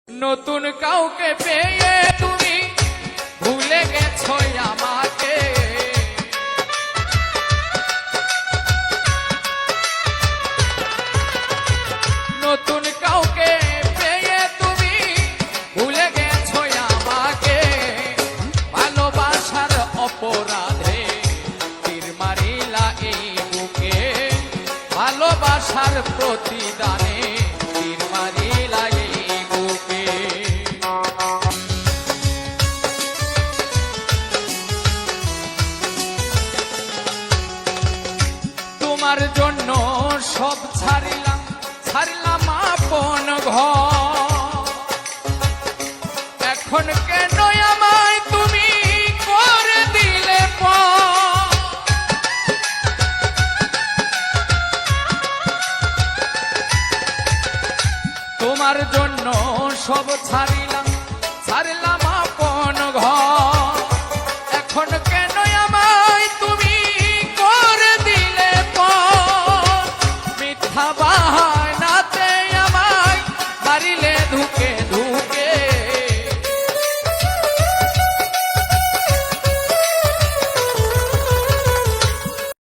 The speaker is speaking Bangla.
নতুন কাউকে পেয়ে তুমি ভুলে গেছো আমাকে, নতুন কাউকে পেয়ে তুমি ভুলে গেছো আমাকে, ভালোবাসার অপরাধে তীর মারিলা এই বুকে, ভালোবাসার প্রতিদানে তীর মারিলা এই বুকে। তোমার জন্য সব ছাড়িলাম, ছাড়লাম আপন ঘর, এখন কেন আমায় তুমি করে দিলে পর? তোমার জন্য সব ছাড়িলাম, ছাড়লাম আপন ঘর, এখন কেন আমায় তুমি করে দিলে পর? মিথ্যা বাহানা